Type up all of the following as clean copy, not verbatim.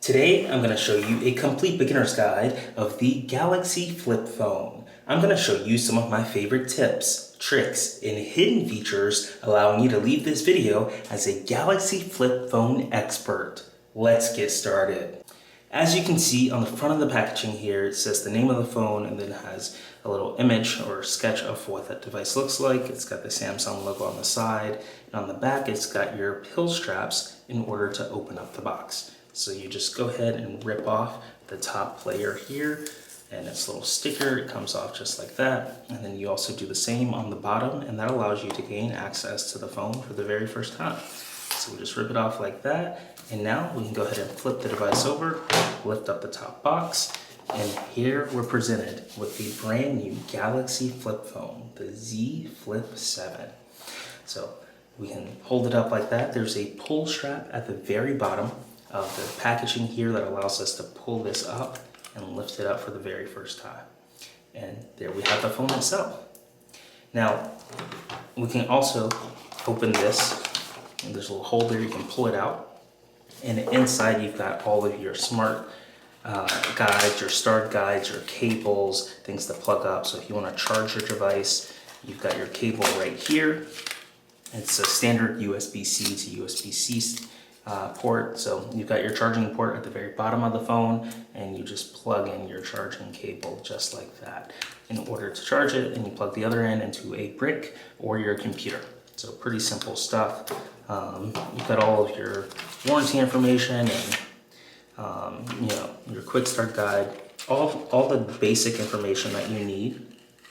Today, I'm going to show you a complete beginner's guide of the Galaxy Flip Phone. I'm going to show you some of my favorite tips, tricks, and hidden features allowing you to leave this video as a Galaxy Flip Phone expert. Let's get started. As you can see on the front of the packaging here, it says the name of the phone and then it has a little image or sketch of what that device looks like. It's got the Samsung logo on the side, and on the back it's got your pill straps in order to open up the box. So you just go ahead and rip off the top layer here, and this little sticker, it comes off just like that. And then you also do the same on the bottom, and that allows you to gain access to the phone for the very first time. So we just rip it off like that, and now we can go ahead and flip the device over, lift up the top box, and here we're presented with the brand new Galaxy Flip Phone, the Z Flip 7. So we can hold it up like that. There's a pull strap at the very bottom of the packaging here that allows us to pull this up and lift it up for the very first time. And there we have the phone itself. Now, we can also open this, and there's a little hole there, you can pull it out. And inside you've got all of your smart guides, your start guides, your cables, things to plug up. So if you want to charge your device, you've got your cable right here. It's a standard USB-C to USB-C port. So you've got your charging port at the very bottom of the phone, and you just plug in your charging cable just like that in order to charge it, and you plug the other end into a brick or your computer. So pretty simple stuff. You've got all of your warranty information and your quick start guide, all the basic information that you need.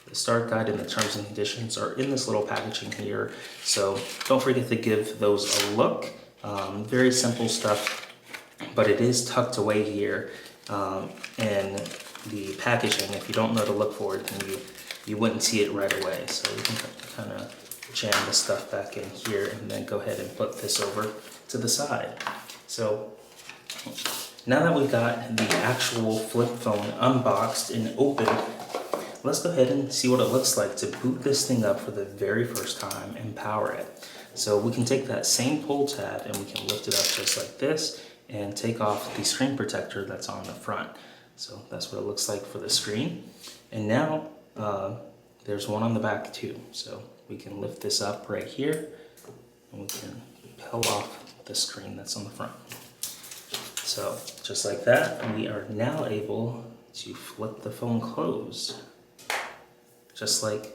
The start guide and the terms and conditions are in this little packaging here, so don't forget to give those a look. Very simple stuff, but it is tucked away here in the packaging. If you don't know to look for it, then you wouldn't see it right away. So you can kind of jam the stuff back in here and then go ahead and flip this over to the side. So now that we've got the actual flip phone unboxed and opened, let's go ahead and see what it looks like to boot this thing up for the very first time and power it. So we can take that same pull tab and we can lift it up just like this and take off the screen protector that's on the front. So that's what it looks like for the screen. And now there's one on the back too. So we can lift this up right here and we can peel off the screen that's on the front. So just like that, we are now able to flip the phone closed, just like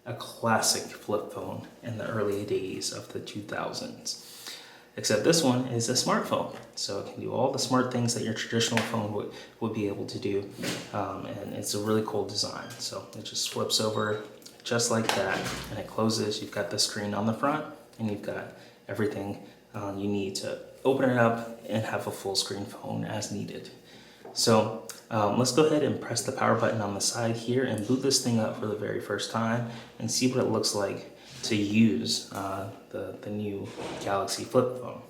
a classic flip phone in the early days of the 2000s. Except this one is a smartphone, so it can do all the smart things that your traditional phone would be able to do, and it's a really cool design. So it just flips over just like that, and it closes. You've got the screen on the front, and you've got everything you need to open it up and have a full screen phone as needed. So let's go ahead and press the power button on the side here and boot this thing up for the very first time and see what it looks like to use the new Galaxy Flip Phone.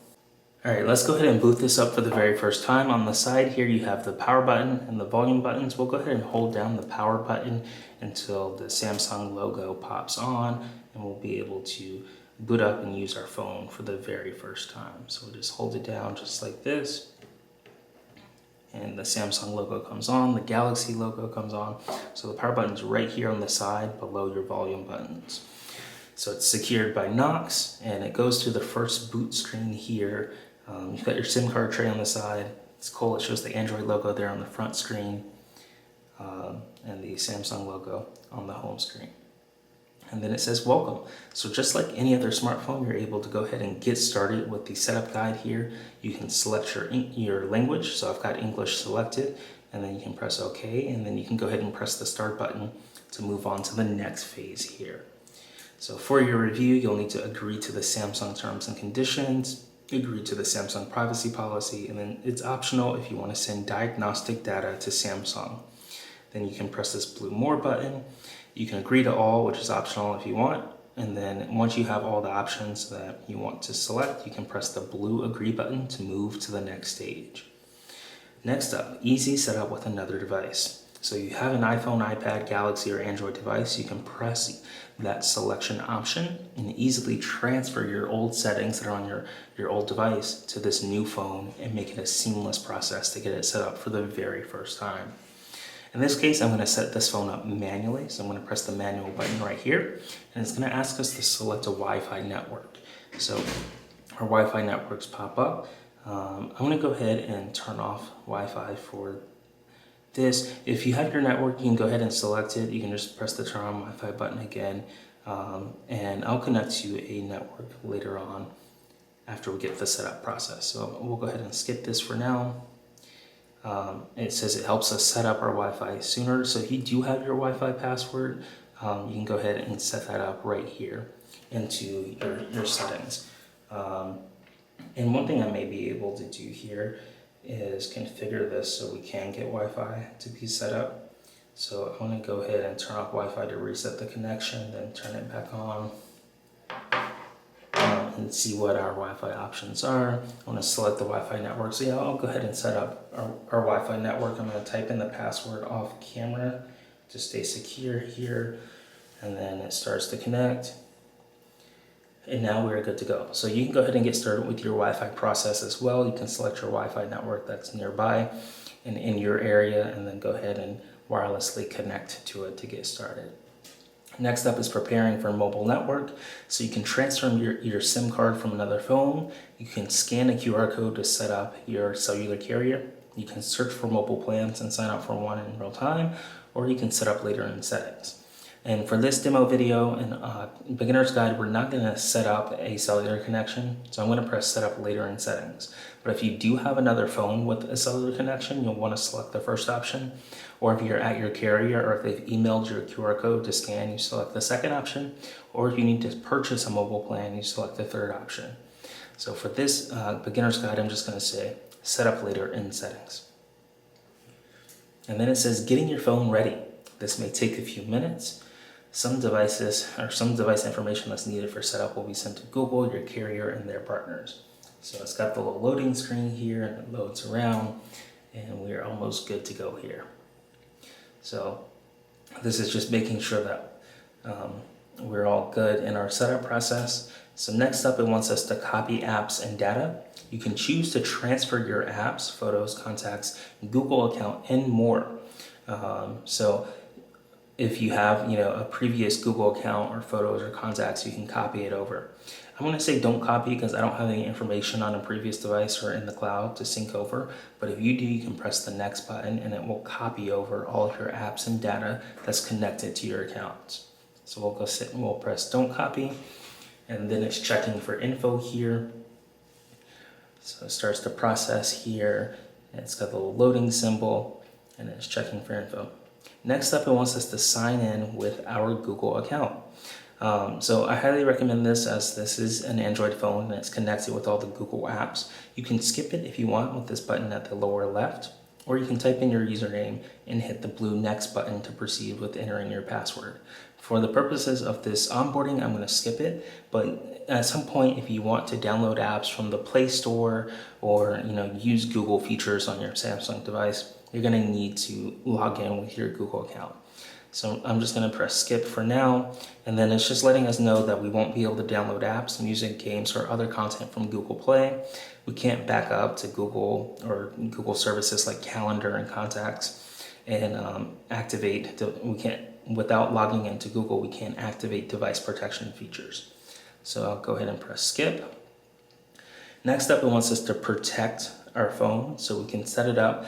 All right, let's go ahead and boot this up for the very first time. On the side here you have the power button and the volume buttons. We'll go ahead and hold down the power button until the Samsung logo pops on, and we'll be able to boot up and use our phone for the very first time. So we'll just hold it down just like this, and the Samsung logo comes on, the Galaxy logo comes on. So the power button's right here on the side below your volume buttons. So it's secured by Knox, and it goes to the first boot screen here. You've got your SIM card tray on the side. It's cool, it shows the Android logo there on the front screen, and the Samsung logo on the home screen. And then it says welcome. So just like any other smartphone, you're able to go ahead and get started with the setup guide here. You can select your language. So I've got English selected, and then you can press OK, and then you can go ahead and press the start button to move on to the next phase here. So for your review, you'll need to agree to the Samsung terms and conditions, agree to the Samsung privacy policy, and then it's optional if you want to send diagnostic data to Samsung. Then you can press this blue More button. You can agree to all, which is optional if you want. And then once you have all the options that you want to select, you can press the blue Agree button to move to the next stage. Next up, easy setup with another device. So you have an iPhone, iPad, Galaxy, or Android device, you can press that selection option and easily transfer your old settings that are on your old device to this new phone and make it a seamless process to get it set up for the very first time. In this case, I'm going to set this phone up manually. So I'm going to press the manual button right here, and it's going to ask us to select a Wi-Fi network. So our Wi-Fi networks pop up. I'm going to go ahead and turn off Wi-Fi for this. If you have your network, you can go ahead and select it. You can just press the turn on Wi-Fi button again, and I'll connect to a network later on after we get the setup process. So we'll go ahead and skip this for now. It says it helps us set up our Wi-Fi sooner. So if you do have your Wi-Fi password, you can go ahead and set that up right here into your settings. And one thing I may be able to do here is configure this so we can get Wi-Fi to be set up. So I'm going to go ahead and turn off Wi-Fi to reset the connection, then turn it back on, and see what our Wi-Fi options are. I want to select the Wi-Fi network. So yeah, I'll go ahead and set up our Wi-Fi network. I'm going to type in the password off camera to stay secure here, and then it starts to connect. And now we're good to go. So you can go ahead and get started with your Wi-Fi process as well. You can select your Wi-Fi network that's nearby and in your area, and then go ahead and wirelessly connect to it to get started. Next up is preparing for a mobile network. So you can transfer your SIM card from another phone. You can scan a QR code to set up your cellular carrier. You can search for mobile plans and sign up for one in real time, or you can set up later in settings. And for this demo video and beginner's guide, we're not going to set up a cellular connection. So I'm going to press set up later in settings. But if you do have another phone with a cellular connection, you'll want to select the first option. Or if you're at your carrier, or if they've emailed your QR code to scan, you select the second option. Or if you need to purchase a mobile plan, you select the third option. So for this beginner's guide, I'm just going to say set up later in settings. And then it says getting your phone ready. This may take a few minutes. Some device information that's needed for setup will be sent to Google, your carrier, and their partners. So it's got the little loading screen here, and it loads around, and we're almost good to go here. So this is just making sure that we're all good in our setup process. So next up, it wants us to copy apps and data. You can choose to transfer your apps, photos, contacts, Google account, and more. So if you have, a previous Google account or photos or contacts, you can copy it over. I'm going to say don't copy because I don't have any information on a previous device or in the cloud to sync over. But if you do, you can press the next button and it will copy over all of your apps and data that's connected to your accounts. So we'll go sit and we'll press don't copy, and then it's checking for info here. So it starts to process here. And it's got the little loading symbol and it's checking for info. Next up, it wants us to sign in with our Google account. So I highly recommend this, as this is an Android phone and it's connected with all the Google apps. You can skip it if you want with this button at the lower left, or you can type in your username and hit the blue next button to proceed with entering your password. For the purposes of this onboarding, I'm going to skip it, but at some point, if you want to download apps from the Play Store or use Google features on your Samsung device, you're going to need to log in with your Google account. So I'm just going to press skip for now, and then it's just letting us know that we won't be able to download apps, music, games, or other content from Google Play. We can't back up to Google or Google services like Calendar and Contacts and without logging into Google, we can't activate device protection features. So I'll go ahead and press skip. Next up, it wants us to protect our phone, so we can set it up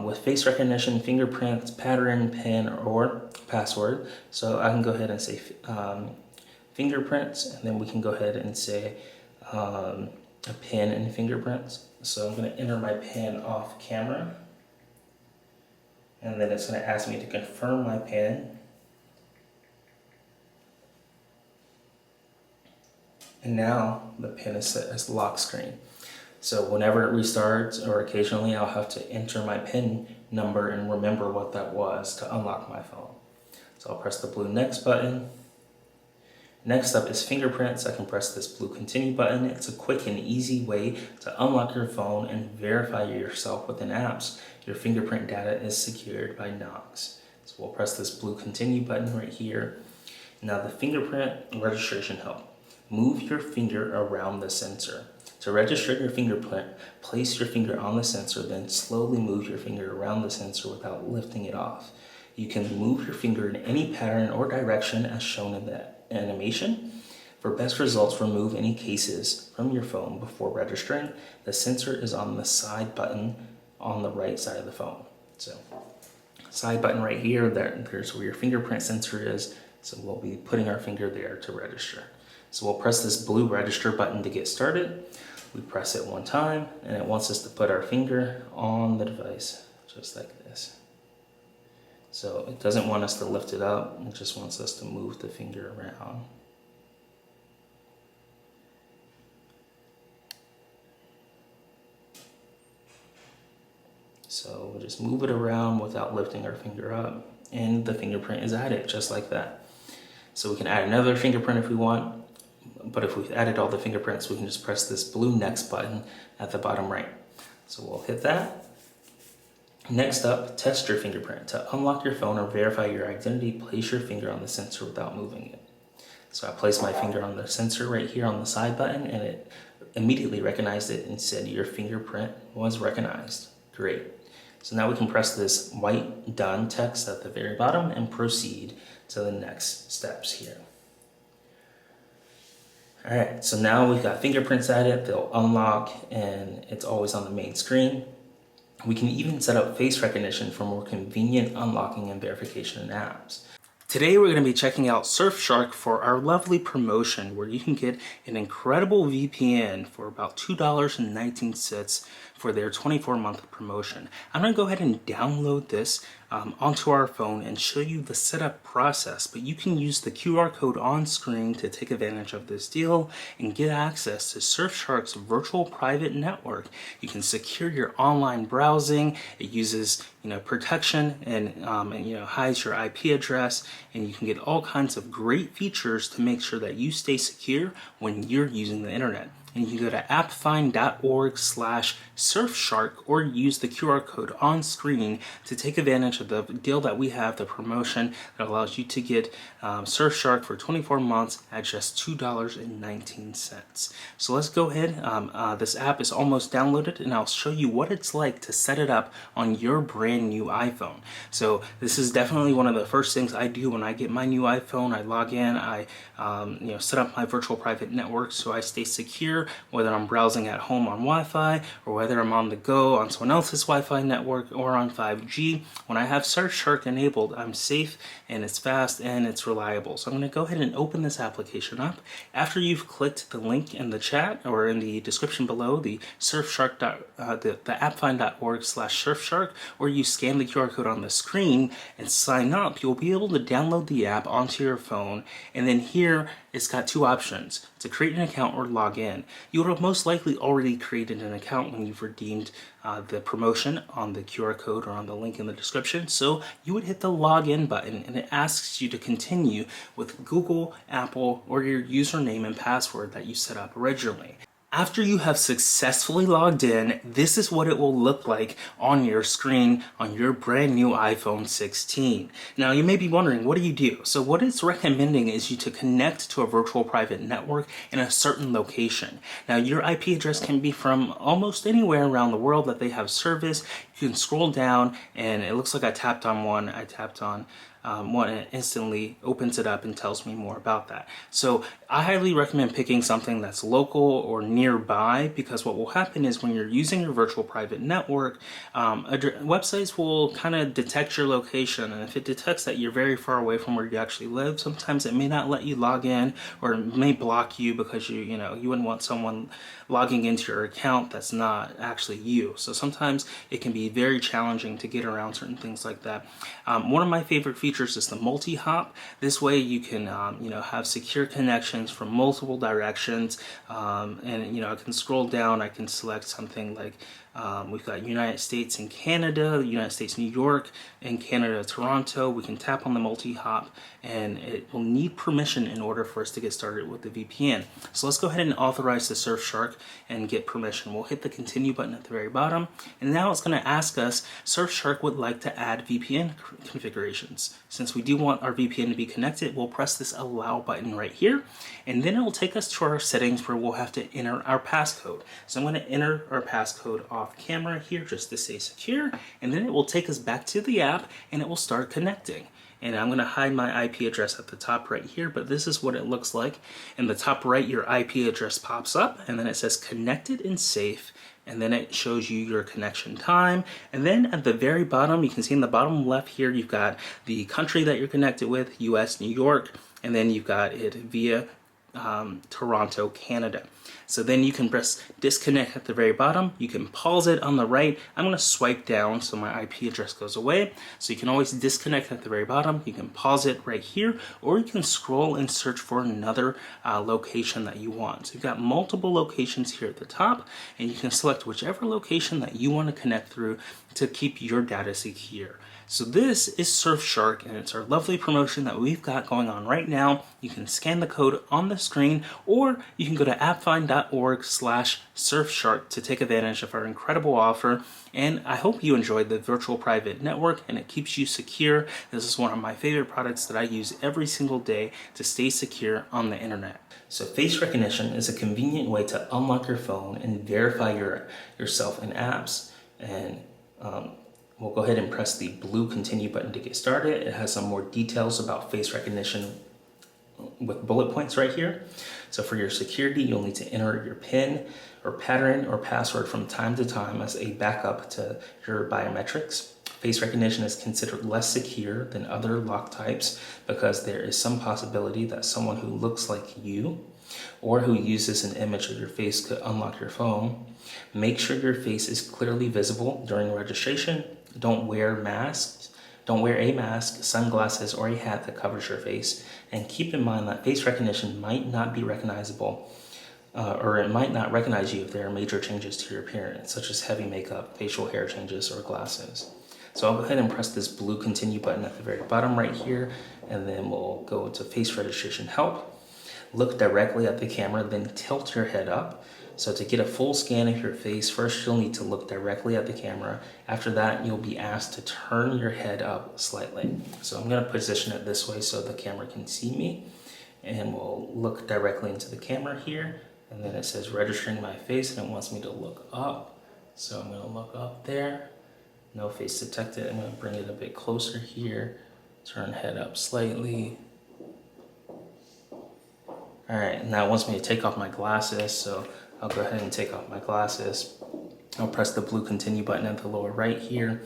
with face recognition, fingerprints, pattern, PIN, or password. So I can go ahead and say fingerprints, and then we can go ahead and say a PIN and fingerprints. So I'm going to enter my PIN off camera, and then it's going to ask me to confirm my PIN. And now the PIN is set as lock screen. So whenever it restarts, or occasionally, I'll have to enter my PIN number and remember what that was to unlock my phone. So I'll press the blue next button. Next up is fingerprints. I can press this blue continue button. It's a quick and easy way to unlock your phone and verify yourself within apps. Your fingerprint data is secured by Knox. So we'll press this blue continue button right here. Now the fingerprint registration help. Move your finger around the sensor. To register your fingerprint, place your finger on the sensor, then slowly move your finger around the sensor without lifting it off. You can move your finger in any pattern or direction as shown in the animation. For best results, remove any cases from your phone before registering. The sensor is on the side button on the right side of the phone. So, side button right here, there's where your fingerprint sensor is. So we'll be putting our finger there to register. So we'll press this blue register button to get started. We press it one time and it wants us to put our finger on the device, just like this. So it doesn't want us to lift it up, it just wants us to move the finger around. So we'll just move it around without lifting our finger up, and the fingerprint is added just like that. So we can add another fingerprint if we want, but if we've added all the fingerprints, we can just press this blue next button at the bottom right. So we'll hit that. Next up, test your fingerprint. To unlock your phone or verify your identity, place your finger on the sensor without moving it. So I placed my finger on the sensor right here on the side button, and it immediately recognized it and said your fingerprint was recognized. Great. So now we can press this white done text at the very bottom and proceed to the next steps here. All right, so now we've got fingerprints added, they'll unlock, and it's always on the main screen. We can even set up face recognition for more convenient unlocking and verification in apps. Today we're going to be checking out Surfshark for our lovely promotion where you can get an incredible VPN for about $2.19 for their 24-month promotion. I'm going to go ahead and download this onto our phone and show you the setup process, but you can use the QR code on screen to take advantage of this deal and get access to Surfshark's virtual private network. You can secure your online browsing. It uses protection and hides your IP address, and you can get all kinds of great features to make sure that you stay secure when you're using the internet. And you can go to appfind.org/Surfshark or use the QR code on screen to take advantage of the deal that we have, the promotion that allows you to get Surfshark for 24 months at just $2.19. So let's go ahead. This app is almost downloaded, and I'll show you what it's like to set it up on your brand new iPhone. So this is definitely one of the first things I do when I get my new iPhone. I log in, I set up my virtual private network so I stay secure, whether I'm browsing at home on Wi-Fi or whether I'm on the go on someone else's Wi-Fi network or on 5G. When I have Surfshark enabled, I'm safe and it's fast and it's reliable. So I'm going to go ahead and open this application up. After you've clicked the link in the chat or in the description below, the Surfshark, the appfind.org/Surfshark, or you scan the QR code on the screen and sign up, you'll be able to download the app onto your phone, and then here it's got two options: to create an account or log in. You would have most likely already created an account when you've redeemed the promotion on the QR code or on the link in the description. So you would hit the login button and it asks you to continue with Google, Apple, or your username and password that you set up originally. After you have successfully logged in, this is what it will look like on your screen on your brand new iPhone 16. Now you may be wondering, what do you do? So what it's recommending is you to connect to a virtual private network in a certain location. Now your IP address can be from almost anywhere around the world that they have service. You can scroll down and it looks like I tapped on one. I tapped on one, and it instantly opens it up and tells me more about that. So I highly recommend picking something that's local or nearby, because what will happen is when you're using your virtual private network, websites will kind of detect your location, and if it detects that you're very far away from where you actually live, sometimes it may not let you log in, or it may block you because you wouldn't want someone logging into your account that's not actually you. So sometimes it can be very challenging to get around certain things like that. One of my favorite features is the multi-hop. This way you can have secure connections from multiple directions, and I can scroll down, I can select something like We've got United States and Canada, United States, New York, and Canada, Toronto. We can tap on the multi-hop, and it will need permission in order for us to get started with the VPN. So let's go ahead and authorize the Surfshark and get permission. We'll hit the continue button at the very bottom, and now it's going to ask us, Surfshark would like to add VPN configurations. Since we do want our VPN to be connected, we'll press this allow button right here, and then it will take us to our settings where we'll have to enter our passcode. So I'm going to enter our passcode off camera here just to stay secure, and then it will take us back to the app and it will start connecting. And I'm going to hide my IP address at the top right here, but this is what it looks like. In the top right, your IP address pops up, and then it says connected and safe, and then it shows you your connection time. And then at the very bottom, you can see in the bottom left here, you've got the country that you're connected with, US, New York, and then you've got it via Toronto, Canada. So then you can press disconnect at the very bottom. You can pause it on the right. I'm going to swipe down so my IP address goes away. So you can always disconnect at the very bottom. You can pause it right here, or you can scroll and search for another location that you want. So you've got multiple locations here at the top, and you can select whichever location that you want to connect through to keep your data secure. So this is Surfshark, and it's our lovely promotion that we've got going on right now. You can scan the code on the screen, or you can go to appfind.org/Surfshark to take advantage of our incredible offer. And I hope you enjoyed the virtual private network, and it keeps you secure. This is one of my favorite products that I use every single day to stay secure on the internet. So face recognition is a convenient way to unlock your phone and verify yourself in apps. And we'll go ahead and press the blue continue button to get started. It has some more details about face recognition with bullet points right here. So for your security, you'll need to enter your PIN or pattern or password from time to time as a backup to your biometrics. Face recognition is considered less secure than other lock types because there is some possibility that someone who looks like you or who uses an image of your face could unlock your phone. Make sure your face is clearly visible during registration. Don't wear masks. Don't wear a mask, sunglasses, or a hat that covers your face. And keep in mind that face recognition might not be recognizable, or it might not recognize you if there are major changes to your appearance, such as heavy makeup, facial hair changes, or glasses. So I'll go ahead and press this blue continue button at the very bottom right here, and then we'll go to face registration help. Look directly at the camera, then tilt your head up. So to get a full scan of your face, first you'll need to look directly at the camera. After that, you'll be asked to turn your head up slightly. So I'm going to position it this way so the camera can see me. And we'll look directly into the camera here. And then it says registering my face, and it wants me to look up. So I'm going to look up there. No face detected. I'm going to bring it a bit closer here. Turn head up slightly. All right, now it wants me to take off my glasses, so I'll go ahead and take off my glasses. I'll press the blue continue button at the lower right here,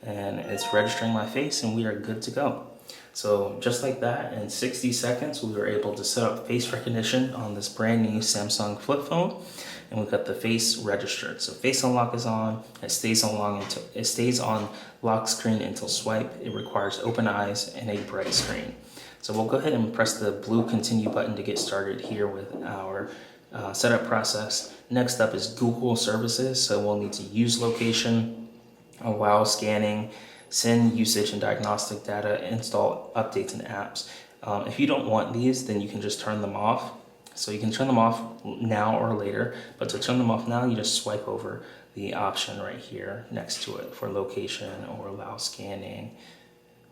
and it's registering my face, and we are good to go. So just like that, in 60 seconds, we were able to set up face recognition on this brand new Samsung flip phone, and we've got the face registered. So face unlock is on. It stays on lock screen until swipe. It requires open eyes and a bright screen. So we'll go ahead and press the blue continue button to get started here with our setup process. Next up is Google services. So we'll need to use location, allow scanning, send usage and diagnostic data, install updates and apps. If you don't want these, then you can just turn them off. So you can turn them off now or later, but to turn them off now, you just swipe over the option right here next to it for location or allow scanning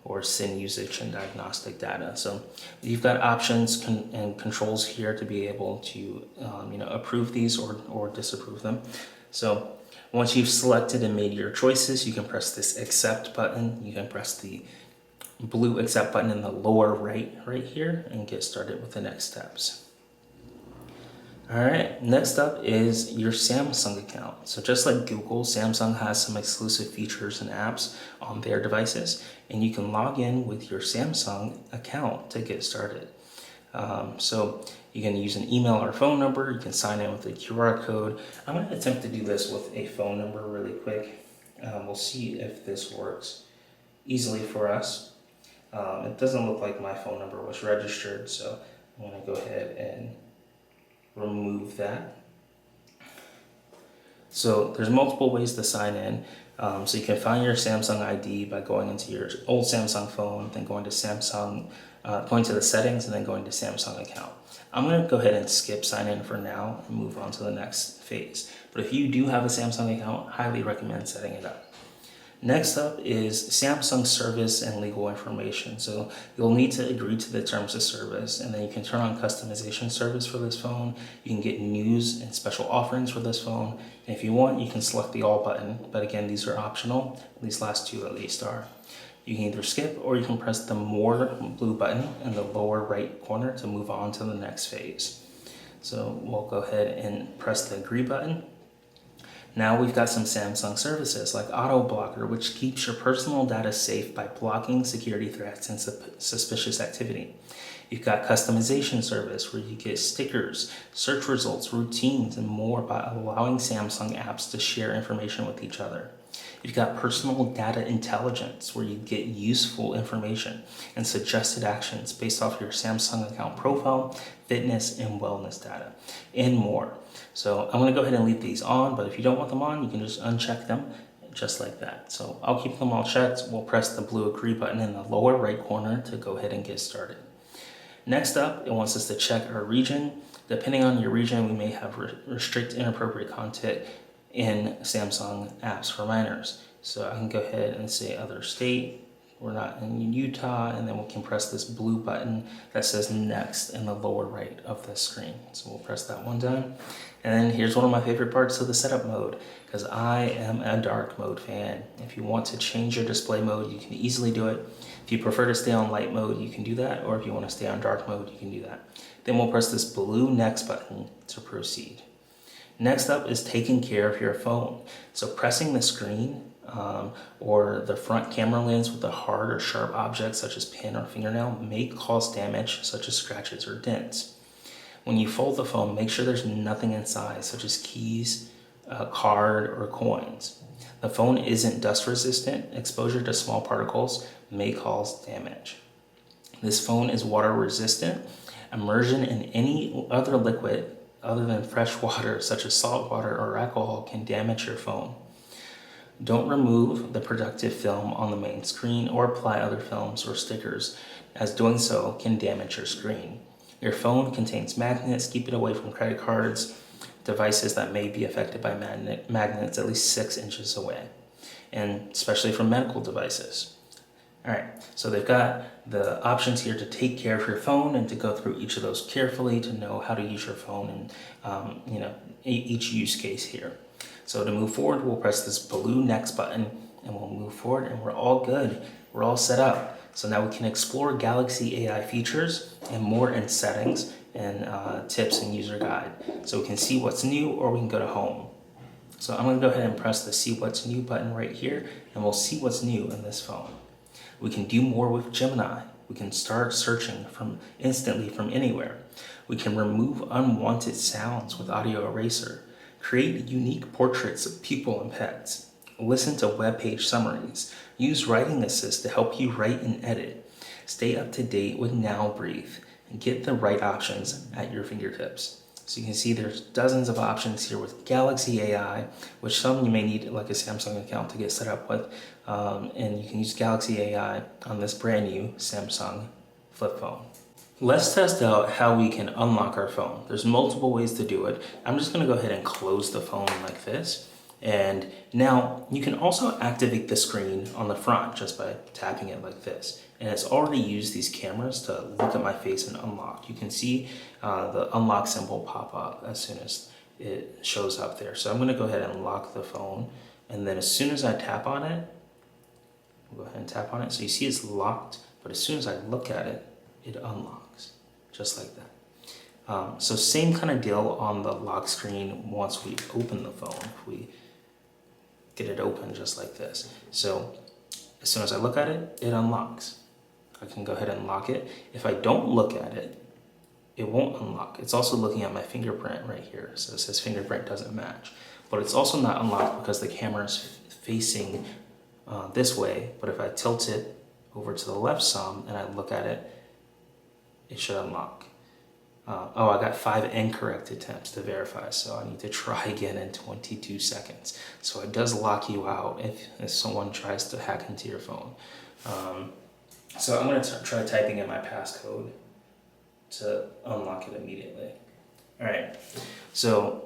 or send usage and diagnostic data. So you've got options and controls here to be able to approve these or disapprove them. So once you've selected and made your choices, you can press this accept button. You can press the blue accept button in the lower right here and get started with the next steps. All right, next up is your Samsung account. So just like Google, Samsung has some exclusive features and apps on their devices, and you can log in with your Samsung account to get started. So you can use an email or phone number. You can sign in with a QR code. I'm going to attempt to do this with a phone number really quick. We'll see if this works easily for us. It doesn't look like my phone number was registered, so I'm going to go ahead and remove that. So there's multiple ways to sign in. So you can find your Samsung ID by going into your old Samsung phone, then going to going to the settings, and then going to Samsung account. I'm going to go ahead and skip sign in for now and move on to the next phase. But if you do have a Samsung account, highly recommend setting it up. Next up is Samsung service and legal information. So you'll need to agree to the terms of service, and then you can turn on customization service for this phone. You can get news and special offerings for this phone. And if you want, you can select the all button, but again, these are optional. These last two at least are. You can either skip or you can press the more blue button in the lower right corner to move on to the next phase. So we'll go ahead and press the agree button. Now we've got some Samsung services like Auto Blocker, which keeps your personal data safe by blocking security threats and suspicious activity. You've got customization service where you get stickers, search results, routines, and more by allowing Samsung apps to share information with each other. You've got personal data intelligence where you get useful information and suggested actions based off your Samsung account profile, fitness, and wellness data, and more. So I'm going to go ahead and leave these on, but if you don't want them on, you can just uncheck them just like that. So I'll keep them all checked. We'll press the blue agree button in the lower right corner to go ahead and get started. Next up, it wants us to check our region. Depending on your region, we may have restrict inappropriate content in Samsung apps for minors. So I can go ahead and say other state. We're not in Utah, and then we can press this blue button that says next in the lower right of the screen. So we'll press that one time. And then here's one of my favorite parts of the setup mode, because I am a dark mode fan. If you want to change your display mode, you can easily do it. If you prefer to stay on light mode, you can do that, or if you want to stay on dark mode, you can do that. Then we'll press this blue next button to proceed. Next up is taking care of your phone. So pressing the screen or the front camera lens with a hard or sharp object such as pen or fingernail may cause damage such as scratches or dents. When you fold the phone, make sure there's nothing inside such as keys, a card, or coins. The phone isn't dust resistant. Exposure to small particles may cause damage. This phone is water resistant. Immersion in any other liquid other than fresh water such as salt water or alcohol can damage your phone. Don't remove the protective film on the main screen or apply other films or stickers, as doing so can damage your screen. Your phone contains magnets. Keep it away from credit cards, devices that may be affected by magnets at least 6 inches away, and especially from medical devices. All right, so they've got the options here to take care of your phone and to go through each of those carefully to know how to use your phone and each use case here. So to move forward, we'll press this blue next button and we'll move forward, and we're all good. We're all set up. So now we can explore Galaxy AI features and more in settings and tips and user guide. So we can see what's new, or we can go to home. So I'm gonna go ahead and press the see what's new button right here, and we'll see what's new in this phone. We can do more with Gemini. We can start searching instantly from anywhere. We can remove unwanted sounds with Audio Eraser, create unique portraits of people and pets, listen to web page summaries, use Writing Assist to help you write and edit, stay up to date with Now Breathe, and get the right options at your fingertips. So you can see there's dozens of options here with Galaxy AI, which some you may need like a Samsung account to get set up with, and you can use Galaxy AI on this brand new Samsung flip phone. Let's test out how we can unlock our phone. There's multiple ways to do it. I'm just gonna go ahead and close the phone like this. And now you can also activate the screen on the front just by tapping it like this. And it's already used these cameras to look at my face and unlock. You can see the unlock symbol pop up as soon as it shows up there. So I'm gonna go ahead and lock the phone. And then as soon as I tap on it, we'll go ahead and tap on it. So you see it's locked, but as soon as I look at it, it unlocks, just like that. So same kind of deal on the lock screen once we open the phone. If we get it open just like this. So as soon as I look at it, it unlocks. I can go ahead and lock it. If I don't look at it, it won't unlock. It's also looking at my fingerprint right here. So it says fingerprint doesn't match. But it's also not unlocked because the camera is facing this way. But if I tilt it over to the left some and I look at it, it should unlock. Oh, I got 5 incorrect attempts to verify, so I need to try again in 22 seconds. So it does lock you out if someone tries to hack into your phone. So I'm going to try typing in my passcode to unlock it immediately. All right, so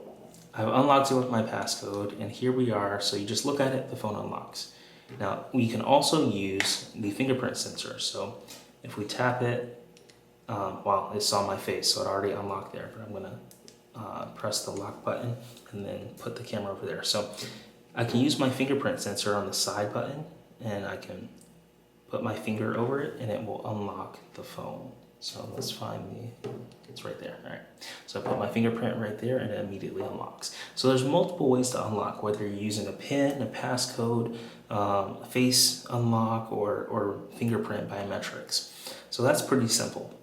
I've unlocked it with my passcode, and here we are. So you just look at it, the phone unlocks. Now, we can also use the fingerprint sensor. So if we tap it, well, it's on my face, so it already unlocked there, but I'm gonna press the lock button and then put the camera over there. So I can use my fingerprint sensor on the side button, and I can put my finger over it and it will unlock the phone. So let's find it's right there. All right. So I put my fingerprint right there and it immediately unlocks. So there's multiple ways to unlock, whether you're using a PIN, a passcode, face unlock, or fingerprint biometrics. So that's pretty simple.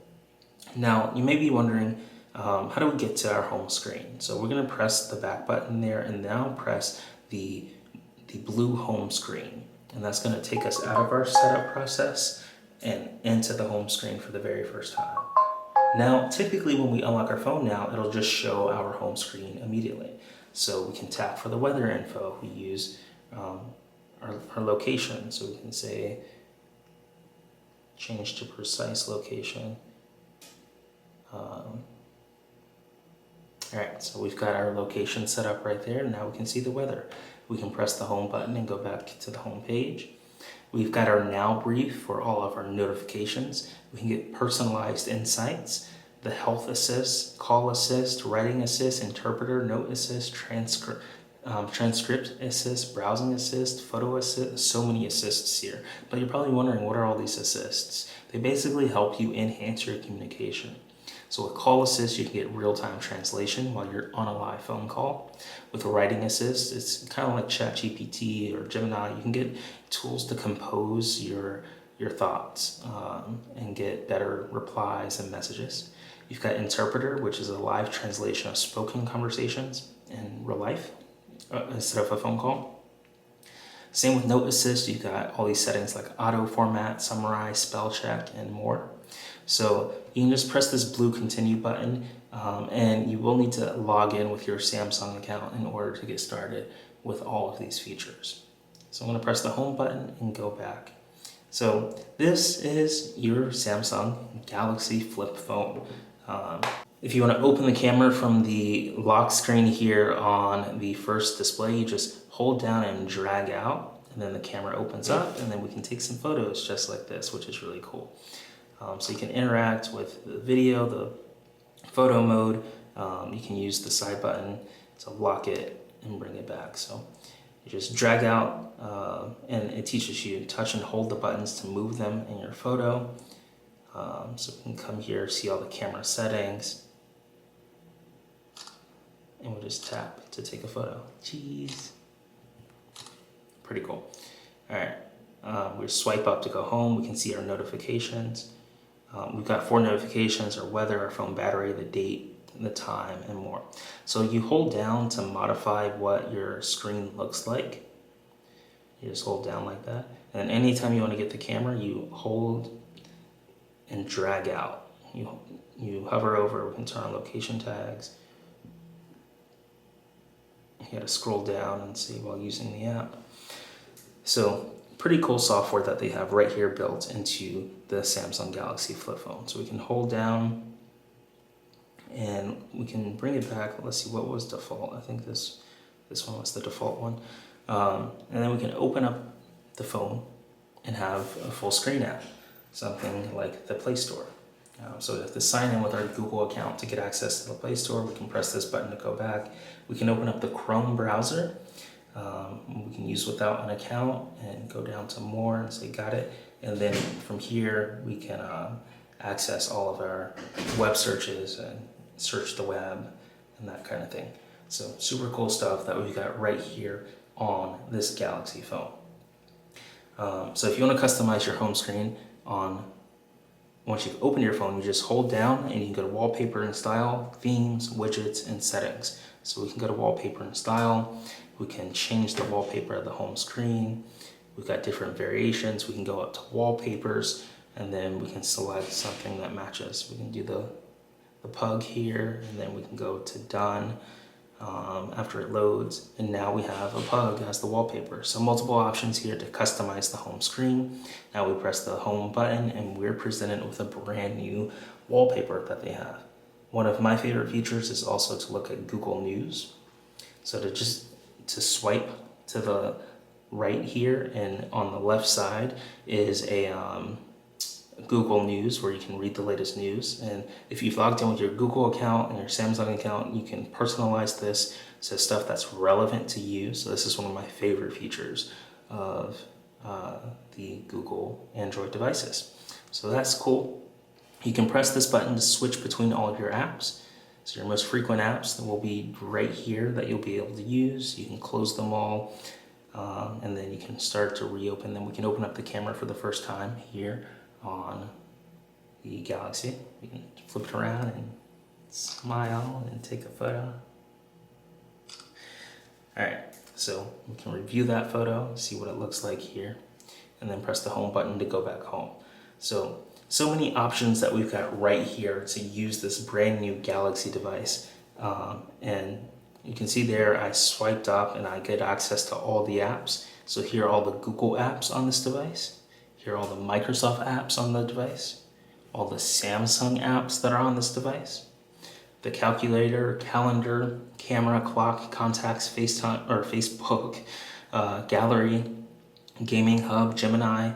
Now, you may be wondering, how do we get to our home screen? So we're gonna press the back button there and now press the blue home screen. And that's gonna take us out of our setup process and into the home screen for the very first time. Now, typically when we unlock our phone now, it'll just show our home screen immediately. So we can tap for the weather info. We use our location. So we can say, change to precise location. All right, so we've got our location set up right there. Now we can see the weather. We can press the home button and go back to the home page. We've got our now brief for all of our notifications. We can get personalized insights, the health assist, call assist, writing assist, interpreter, note assist, transcript assist, browsing assist, photo assist, so many assists here. But you're probably wondering, what are all these assists? They basically help you enhance your communication. So with call assist, you can get real-time translation while you're on a live phone call. With a writing assist, it's kind of like ChatGPT or Gemini. You can get tools to compose your thoughts and get better replies and messages. You've got interpreter, which is a live translation of spoken conversations in real life instead of a phone call. Same with note assist. You've got all these settings like auto format, summarize, spell check, and more. So you can just press this blue continue button and you will need to log in with your Samsung account in order to get started with all of these features. So I'm going to press the home button and go back. So this is your Samsung Galaxy Flip phone. If you want to open the camera from the lock screen here on the first display, you just hold down and drag out, and then the camera opens up, and then we can take some photos just like this, which is really cool. So you can interact with the video, the photo mode. You can use the side button to lock it and bring it back. So you just drag out and it teaches you to touch and hold the buttons to move them in your photo. So we can come here, see all the camera settings, and we'll just tap to take a photo. Cheese. Pretty cool. All right, we swipe up to go home. We can see our notifications. We've got 4 notifications: our weather, our phone battery, the date, the time, and more. So you hold down to modify what your screen looks like. You just hold down like that. And anytime you want to get the camera, you hold and drag out. You hover over, we can turn on location tags. You gotta scroll down and see while using the app. So pretty cool software that they have right here built into the Samsung Galaxy Flip phone. So we can hold down and we can bring it back. Let's see, what was default? I think this one was the default one. And then we can open up the phone and have a full screen app, something like the Play Store. So we have to sign in with our Google account to get access to the Play Store. We can press this button to go back. We can open up the Chrome browser. We can use without an account and go down to more and say got it. And then from here we can access all of our web searches and search the web and that kind of thing. So super cool stuff that we've got right here on this Galaxy phone. So if you want to customize your home screen once you've opened your phone, you just hold down and you can go to wallpaper and style, themes, widgets, and settings. So we can go to wallpaper and style. We can change the wallpaper of the home screen. We've got different variations. We can go up to wallpapers and then we can select something that matches. We can do the pug here, and then we can go to done after it loads, and now we have a pug as the wallpaper. So multiple options here to customize the home screen. Now we press the home button and we're presented with a brand new wallpaper that they have. One of my favorite features is also to look at Google News. So to swipe to the right here, and on the left side is a Google News where you can read the latest news. And if you've logged in with your Google account and your Samsung account, you can personalize this to stuff that's relevant to you. So this is one of my favorite features of the Google Android devices. So that's cool. You can press this button to switch between all of your apps. So your most frequent apps will be right here that you'll be able to use. You can close them all, and then you can start to reopen them. We can open up the camera for the first time here on the Galaxy. You can flip it around and smile and take a photo. All right, so we can review that photo, see what it looks like here, and then press the home button to go back home. So many options that we've got right here to use this brand new Galaxy device. And you can see there I swiped up and I get access to all the apps. So here are all the Google apps on this device. Here are all the Microsoft apps on the device, all the Samsung apps that are on this device, the calculator, calendar, camera, clock, contacts, FaceTime or Facebook, gallery, gaming hub, Gemini,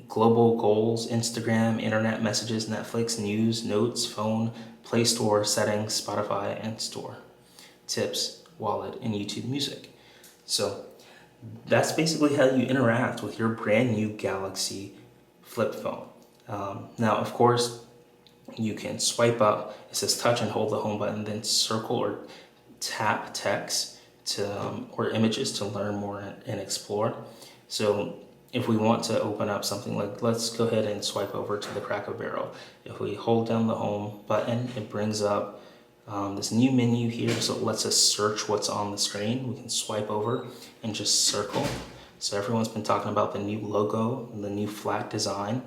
global goals, Instagram, internet messages, Netflix, news, notes, phone, Play Store, settings, Spotify, and store, tips, wallet, and YouTube music. So that's basically how you interact with your brand new Galaxy flip phone. Now, of course, you can swipe up. It says touch and hold the home button, then circle or tap text or images to learn more and explore. So if we want to open up something like, let's go ahead and swipe over to the Cracker Barrel. If we hold down the home button, it brings up this new menu here, so it lets us search what's on the screen. We can swipe over and just circle. So everyone's been talking about the new logo, the new flat design,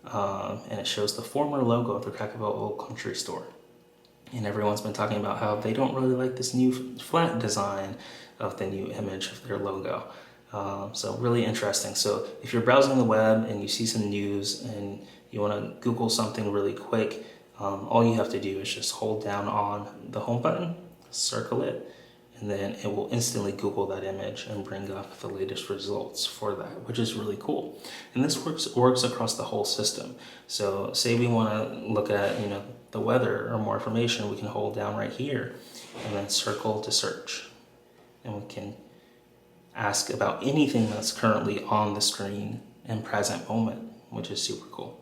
and it shows the former logo of the Cracker Barrel Old Country Store. And everyone's been talking about how they don't really like this new flat design of the new image of their logo. So really interesting. So if you're browsing the web and you see some news and you want to Google something really quick, all you have to do is just hold down on the home button, circle it, and then it will instantly Google that image and bring up the latest results for that, which is really cool. And this works across the whole system. So say we want to look at the weather or more information, we can hold down right here and then circle to search. And we can ask about anything that's currently on the screen in present moment, which is super cool.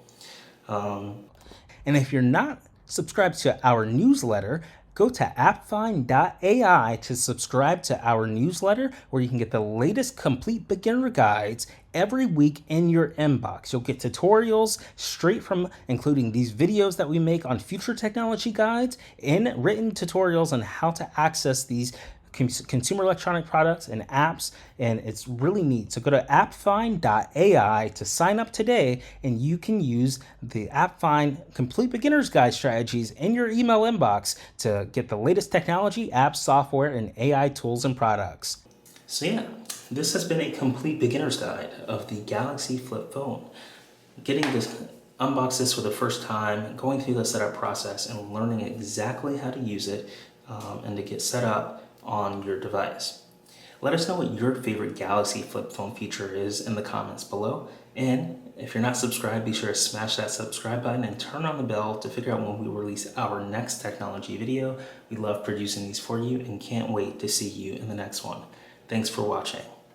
And if you're not subscribed to our newsletter, go to appfind.ai to subscribe to our newsletter, where you can get the latest complete beginner guides every week in your inbox. You'll get tutorials straight from, including these videos that we make on future technology guides, and written tutorials on how to access these consumer electronic products and apps, and it's really neat. So go to appfind.ai to sign up today, and you can use the AppFind Complete Beginner's Guide strategies in your email inbox to get the latest technology, apps, software, and AI tools and products. So yeah, this has been a complete beginner's guide of the Galaxy Flip phone. Getting to unbox this for the first time, going through the setup process, and learning exactly how to use it and to get set up on your device. Let us know what your favorite Galaxy Flip phone feature is in the comments below. And if you're not subscribed, be sure to smash that subscribe button and turn on the bell to figure out when we release our next technology video. We love producing these for you and can't wait to see you in the next one. Thanks for watching.